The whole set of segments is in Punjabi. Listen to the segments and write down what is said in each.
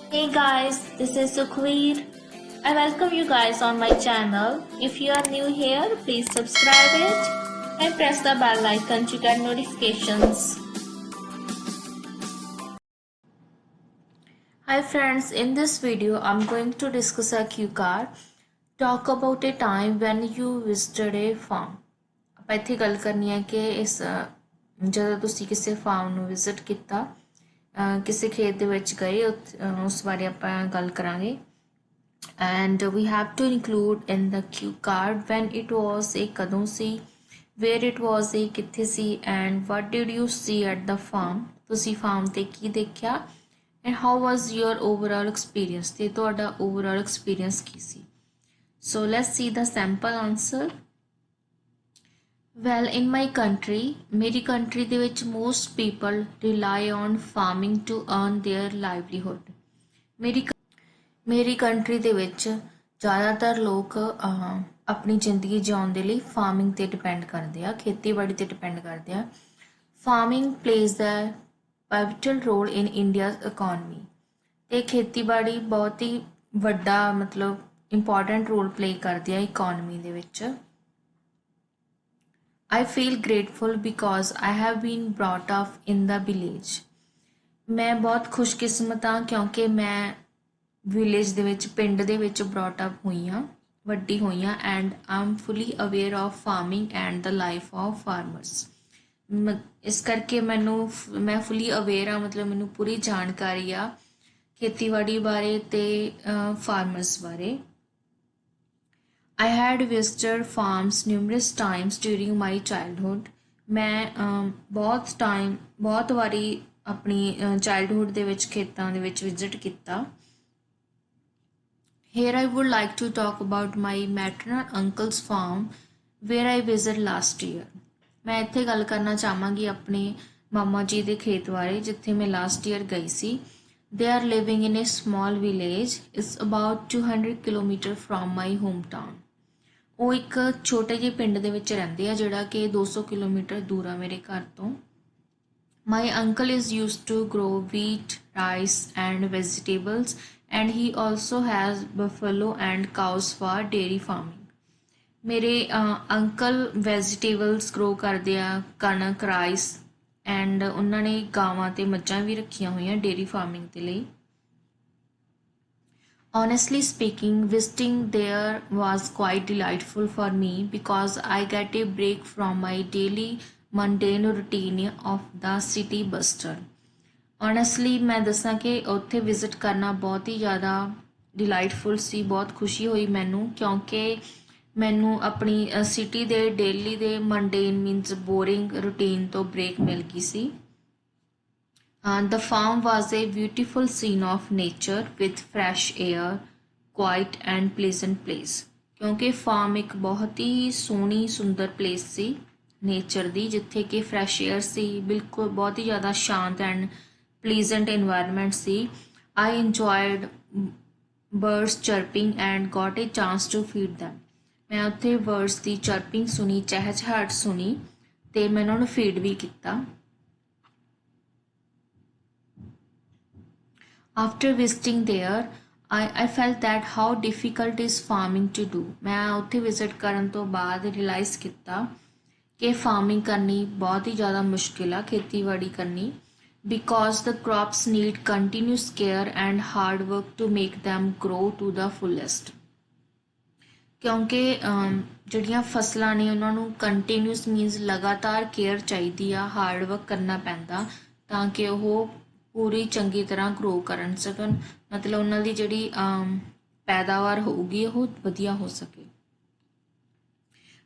Hey guys, this is Sukhveer. I welcome you guys on my channel. If you are new here, please subscribe it and press the bell icon to get notifications. Hi friends, in this video I'm going to discuss a cue card. Talk about a time when you visited a farm. ਆਪਾਂ ਇੱਥੇ ਗੱਲ ਕਰਨੀ ਹੈ ਕਿ ਜਦੋਂ ਤੁਸੀਂ ਕਿਸੇ ਫਾਰਮ ਨੂੰ ਵਿਜ਼ਿਟ ਕੀਤਾ ਕਿਸੇ ਖੇਤ ਦੇ ਵਿੱਚ ਗਏ ਉਸ ਬਾਰੇ ਆਪਾਂ ਗੱਲ ਕਰਾਂਗੇ and we have to include in the cue card when it was a ਕਦੋਂ ਸੀ where it was a ਕਿੱਥੇ ਸੀ and what did you see at the farm ਤੁਸੀਂ ਫਾਰਮ ਤੇ ਕੀ ਦੇਖਿਆ and how was your overall experience ਤੇ ਤੁਹਾਡਾ overall experience Ki C so let's see the sample answer well in my country ਮੇਰੀ country ਦੇ ਵਿੱਚ most people rely on farming to earn their livelihood ਮੇਰੀ ਕੰਟਰੀ ਦੇ ਵਿੱਚ ਜ਼ਿਆਦਾਤਰ ਲੋਕ ਆਪਣੀ ਜ਼ਿੰਦਗੀ ਜਿਉਣ ਦੇ ਲਈ ਫਾਰਮਿੰਗ ਤੇ ਡਿਪੈਂਡ ਕਰਦੇ ਆ ਖੇਤੀਬਾੜੀ ਤੇ ਡਿਪੈਂਡ ਕਰਦੇ ਆ ਫਾਰਮਿੰਗ ਪਲੇਜ਼ ਦਾ pivotal role in India's economy ਤੇ ਖੇਤੀਬਾੜੀ ਬਹੁਤ ਹੀ ਵੱਡਾ ਮਤਲਬ ਇੰਪੋਰਟੈਂਟ ਰੋਲ ਪਲੇ ਕਰਦੀ ਆ ਇਕਨੋਮੀ ਦੇ ਵਿੱਚ I feel grateful because I have been brought up in the village ਮੈਂ ਬਹੁਤ ਖੁਸ਼ਕਿਸਮਤ ਹਾਂ ਕਿਉਂਕਿ ਮੈਂ ਵਿਲੇਜ ਦੇ ਵਿੱਚ ਪਿੰਡ ਦੇ ਵਿੱਚ ਬ੍ਰੌਟ ਅਪ ਹੋਈ ਹਾਂ ਵੱਡੀ ਹੋਈ ਹਾਂ and Aam fully aware of farming and the life of farmers ਇਸ ਕਰਕੇ ਮੈਂ ਫੁੱਲੀ ਅਵੇਅਰ ਹਾਂ ਮਤਲਬ ਮੈਨੂੰ ਪੂਰੀ ਜਾਣਕਾਰੀ ਆ ਖੇਤੀਬਾੜੀ ਬਾਰੇ ਤੇ ਫਾਰਮਰਸ ਬਾਰੇ I had visited farms numerous times during my childhood ਮੈਂ ਬਹੁਤ ਵਾਰੀ ਆਪਣੀ ਚਾਈਲਡਹੁੱਡ ਦੇ ਵਿੱਚ ਖੇਤਾਂ ਦੇ ਵਿੱਚ ਵਿਜ਼ਿਟ ਕੀਤਾ Here I would like to talk about my maternal uncle's farm where I visited last year. ਮੈਂ ਇੱਥੇ ਗੱਲ ਕਰਨਾ ਚਾਹਾਂਗੀ ਆਪਣੇ ਮਾਮਾ ਜੀ ਦੇ ਖੇਤ ਬਾਰੇ ਜਿੱਥੇ ਮੈਂ ਲਾਸਟ ਈਅਰ ਗਈ ਸੀ They are living in a small village. It's about 200 kilometer from my hometown. ਉਹ ਇੱਕ ਛੋਟੇ ਜਿਹੇ ਪਿੰਡ ਦੇ ਵਿੱਚ ਰਹਿੰਦੇ ਆ ਜਿਹੜਾ ਕਿ 200 ਕਿਲੋਮੀਟਰ ਦੂਰ ਆ ਮੇਰੇ ਘਰ ਤੋਂ My uncle is used to grow wheat, rice and vegetables and he also has buffalo and cows for dairy farming. ਮੇਰੇ ਅੰਕਲ ਵੈਜੀਟੇਬਲਸ ਗਰੋ ਕਰਦੇ ਆ ਕਣਕ ਰਾਈਸ ਐਂਡ ਉਹਨਾਂ ਨੇ ਗਾਵਾਂ ਤੇ ਮੱਝਾਂ ਵੀ ਰੱਖੀਆਂ ਹੋਈਆਂ ਡੇਅਰੀ ਫਾਰਮਿੰਗ ਦੇ ਲਈ Honestly speaking, visiting there was quite delightful for me because I get a break from my daily mundane routine of the city buster. Honestly, ਮੈਂ ਦੱਸਾਂ ਕਿ ਉੱਥੇ ਵਿਜ਼ਿਟ ਕਰਨਾ ਬਹੁਤ ਹੀ ਜ਼ਿਆਦਾ ਡਿਲਾਈਟਫੁਲ ਸੀ ਬਹੁਤ ਖੁਸ਼ੀ ਹੋਈ ਮੈਨੂੰ ਕਿਉਂਕਿ ਮੈਨੂੰ ਆਪਣੀ ਸਿਟੀ ਦੇ ਡੇਲੀ ਦੇ ਮੰਡੇਨ ਮੀਨਸ ਬੋਰਿੰਗ ਰੂਟੀਨ ਤੋਂ ਬ੍ਰੇਕ ਮਿਲ ਗਈ ਸੀ The farm was a beautiful scene of nature with fresh air, quiet and pleasant place. ਕਿਉਂਕਿ ਫਾਰਮ ਇੱਕ ਬਹੁਤ ਹੀ ਸੋਹਣੀ ਸੁੰਦਰ ਪਲੇਸ ਸੀ ਨੇਚਰ ਦੀ ਜਿੱਥੇ ਕਿ ਫਰੈਸ਼ ਏਅਰ ਸੀ ਬਿਲਕੁਲ ਬਹੁਤ ਹੀ ਜ਼ਿਆਦਾ ਸ਼ਾਂਤ and pleasant environment C I enjoyed birds chirping and got a chance to feed them. ਮੈਂ ਉੱਥੇ ਬਰਡਸ ਦੀ ਚਰਪਿੰਗ ਸੁਣੀ ਚਹਿਚਹਾਟ ਸੁਣੀ ਤੇ ਮੈਂ ਉਹਨਾਂ ਨੂੰ ਫੀਡ ਵੀ ਕੀਤਾ After visiting there, I felt that how difficult is farming to do. ਮੈਂ ਉੱਥੇ ਵਿਜ਼ਿਟ ਕਰਨ ਤੋਂ ਬਾਅਦ ਰਿਅਲਾਈਜ਼ ਕੀਤਾ ਕਿ ਫਾਰਮਿੰਗ ਕਰਨੀ ਬਹੁਤ ਹੀ ਜ਼ਿਆਦਾ ਮੁਸ਼ਕਿਲ ਆ ਖੇਤੀਬਾੜੀ ਕਰਨੀ because the crops need continuous care and hard work to make them grow to the fullest. ਕਿਉਂਕਿ ਜਿਹੜੀਆਂ ਫਸਲਾਂ ਨੇ ਉਹਨਾਂ ਨੂੰ ਕੰਟੀਨਿਊਸ ਮੀਨਸ ਲਗਾਤਾਰ ਕੇਅਰ ਚਾਹੀਦੀ ਆ ਹਾਰਡ ਵਰਕ ਕਰਨਾ ਪੈਂਦਾ ਤਾਂ ਕਿ ਉਹ ਪੂਰੀ ਚੰਗੀ ਤਰ੍ਹਾਂ ਗਰੋ ਕਰਨ ਸਕਣ ਮਤਲਬ ਉਹਨਾਂ ਦੀ ਜਿਹੜੀ ਪੈਦਾਵਾਰ ਹੋਊਗੀ ਉਹ ਵਧੀਆ ਹੋ ਸਕੇ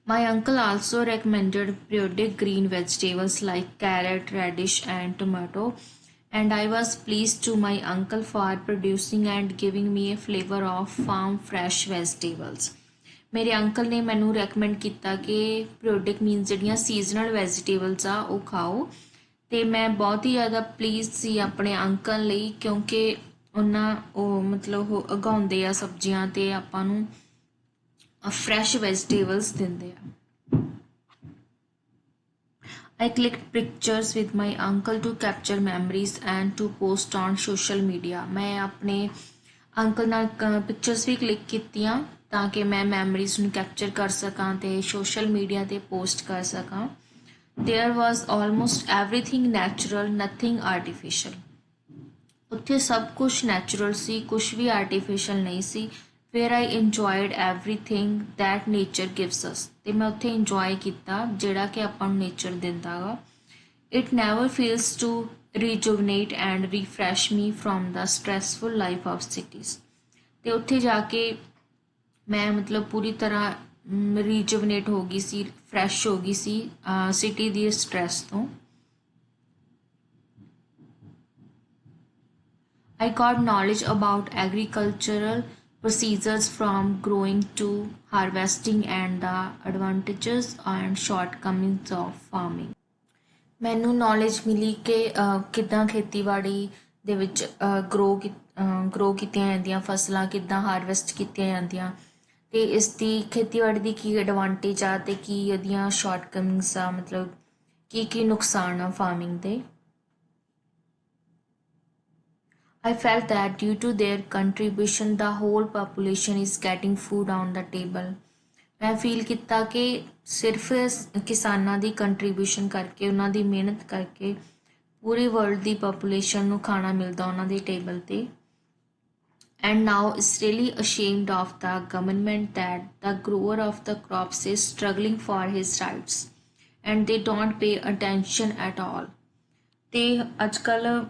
My uncle also recommended periodic green vegetables like carrot, radish and tomato and I was pleased to my uncle for producing and giving me a flavor of farm fresh vegetables. ਮੇਰੇ ਅੰਕਲ ਨੇ ਮੈਨੂੰ ਰეკਮੈਂਡ ਕੀਤਾ ਕਿ ਪੀਰੀਓਡਿਕ ਮੀਨਸ ਜਿਹੜੀਆਂ ਸੀਜ਼ਨਲ ਵੈਜੀਟੇਬਲਸ ਆ ਉਹ ਖਾਓ ਅਤੇ ਮੈਂ ਬਹੁਤ ਹੀ ਜ਼ਿਆਦਾ ਪਲੀਜ਼ ਸੀ ਆਪਣੇ ਅੰਕਲ ਲਈ ਕਿਉਂਕਿ ਉਹ ਮਤਲਬ ਉਹ ਉਗਾਉਂਦੇ ਆ ਸਬਜ਼ੀਆਂ ਅਤੇ ਆਪਾਂ ਨੂੰ ਫਰੈਸ਼ ਵੈਜੀਟੇਬਲਸ ਦਿੰਦੇ ਆ I clicked pictures with my uncle to capture memories and to post on social media. मैं अपने ਅੰਕਲ ਨਾਲ ਪਿਕਚਰਸ ਵੀ ਕਲਿੱਕ ਕੀਤੀਆਂ ਤਾਂ ਕਿ ਮੈਂ ਮੈਮਰੀਜ਼ ਨੂੰ ਕੈਪਚਰ ਕਰ ਸਕਾਂ ਤੇ ਸੋਸ਼ਲ ਮੀਡੀਆ ਤੇ ਪੋਸਟ ਕਰ ਸਕਾਂ। There was almost everything natural, nothing artificial. ਉੱਥੇ ਸਭ ਕੁਛ ਨੈਚੁਰਲ ਸੀ, ਕੁਛ ਵੀ ਆਰਟੀਫਿਸ਼ਲ ਨਹੀਂ ਸੀ। where I enjoyed everything that nature gives us, ਤੇ ਮੈਂ ਉੱਥੇ ਇੰਜੋਏ ਕੀਤਾ ਜਿਹੜਾ ਕਿ ਆਪਾਂ ਨੂੰ ਨੇਚਰ ਦਿੰਦਾ ਗਾ। It never fails to rejuvenate and refresh me from the stressful life of cities. ਤੇ ਉੱਥੇ ਜਾ ਕੇ ਮੈਂ ਮਤਲਬ ਪੂਰੀ ਤਰ੍ਹਾਂ ਰੀਜੂਵਨੇਟ ਹੋ ਗਈ ਸੀ, ਫਰੈਸ਼ ਹੋ ਗਈ ਸੀ ਸਿਟੀ ਦੀ ਸਟ੍ਰੈਸ ਤੋਂ। I got knowledge about agricultural procedures from growing to harvesting and the advantages and shortcomings of farming. ਮੈਨੂੰ ਨੌਲੇਜ ਮਿਲੀ ਕਿ ਕਿੱਦਾਂ ਖੇਤੀਬਾੜੀ ਦੇ ਵਿੱਚ ਗਰੋ ਕੀਤੀਆਂ ਜਾਂਦੀਆਂ ਫਸਲਾਂ, ਕਿੱਦਾਂ ਹਾਰਵੈਸਟ ਕੀਤੀਆਂ ਜਾਂਦੀਆਂ ਅਤੇ ਇਸ ਦੀ ਖੇਤੀਬਾੜੀ ਦੀ ਕੀ ਐਡਵਾਂਟੇਜ ਆ ਅਤੇ ਕੀ ਉਹਦੀਆਂ ਸ਼ਾਰਟਕਮਿੰਗਸ ਆ, ਮਤਲਬ ਕੀ ਨੁਕਸਾਨ ਆ ਫਾਰਮਿੰਗ ਦੇ। I felt that due to their contribution, the whole population is getting food on the table. ਮੈਂ ਫੀਲ ਕੀਤਾ ਕਿ ਸਿਰਫ ਕਿਸਾਨਾਂ ਦੀ ਕੰਟਰੀਬਿਊਸ਼ਨ ਕਰਕੇ, ਉਹਨਾਂ ਦੀ ਮਿਹਨਤ ਕਰਕੇ ਪੂਰੀ ਵਰਲਡ ਦੀ ਪਾਪੂਲੇਸ਼ਨ ਨੂੰ ਖਾਣਾ ਮਿਲਦਾ ਉਹਨਾਂ ਦੇ ਟੇਬਲ 'ਤੇ। And now it's really ashamed of the government that the grower of the crops is struggling for his rights and they don't pay attention at all. ਤੇ ਅੱਜ ਕੱਲ੍ਹ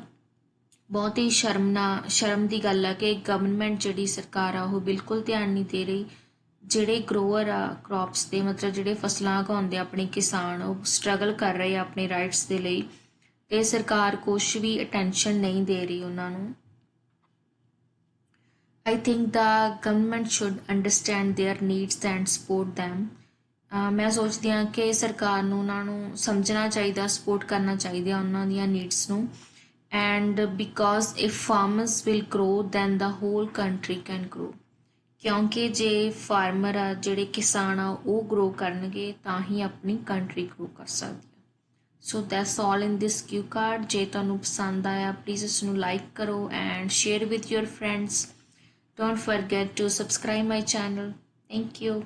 ਬਹੁਤ ਹੀ ਸ਼ਰਮ ਦੀ ਗੱਲ ਆ ਕਿ ਗਵਰਨਮੈਂਟ ਜਿਹੜੀ ਸਰਕਾਰ ਆ ਉਹ ਬਿਲਕੁਲ ਧਿਆਨ ਨਹੀਂ ਦੇ ਰਹੀ। ਜਿਹੜੇ ਗਰੋਅਰ ਆ ਕ੍ਰੌਪਸ ਦੇ, ਮਤਲਬ ਜਿਹੜੇ ਫਸਲਾਂ ਉਗਾਉਂਦੇ ਆਪਣੇ ਕਿਸਾਨ, ਉਹ ਸਟਰਗਲ ਕਰ ਰਹੇ ਆ ਆਪਣੇ ਰਾਈਟਸ ਦੇ ਲਈ ਅਤੇ ਸਰਕਾਰ ਕੁਛ ਵੀ ਅਟੈਂਸ਼ਨ ਨਹੀਂ ਦੇ ਰਹੀ ਉਹਨਾਂ ਨੂੰ। I think the government should understand their needs and support them. ਮੈਂ ਸੋਚਦੀ ਹਾਂ ਕਿ ਸਰਕਾਰ ਨੂੰ ਉਹਨਾਂ ਨੂੰ ਸਮਝਣਾ ਚਾਹੀਦਾ, ਸਪੋਰਟ ਕਰਨਾ ਚਾਹੀਦਾ ਉਹਨਾਂ ਦੀਆਂ ਨੀਡਸ ਨੂੰ। And because if farmers will grow then the whole country can grow. ਕਿਉਂਕਿ ਜੇ ਫਾਰਮਰ ਆ, ਜਿਹੜੇ ਕਿਸਾਨ ਆ, ਉਹ ਗਰੋ ਕਰਨਗੇ ਤਾਂ ਹੀ ਆਪਣੀ ਕੰਟਰੀ ਗਰੋ ਕਰ ਸਕਦੀ ਹੈ। So that's all in this cue card. ਜੇ ਤੁਹਾਨੂੰ ਪਸੰਦ ਆਇਆ ਪਲੀਜ਼ ਇਸ ਨੂੰ ਲਾਈਕ ਕਰੋ and share with your friends. Don't forget to subscribe my channel. Thank you.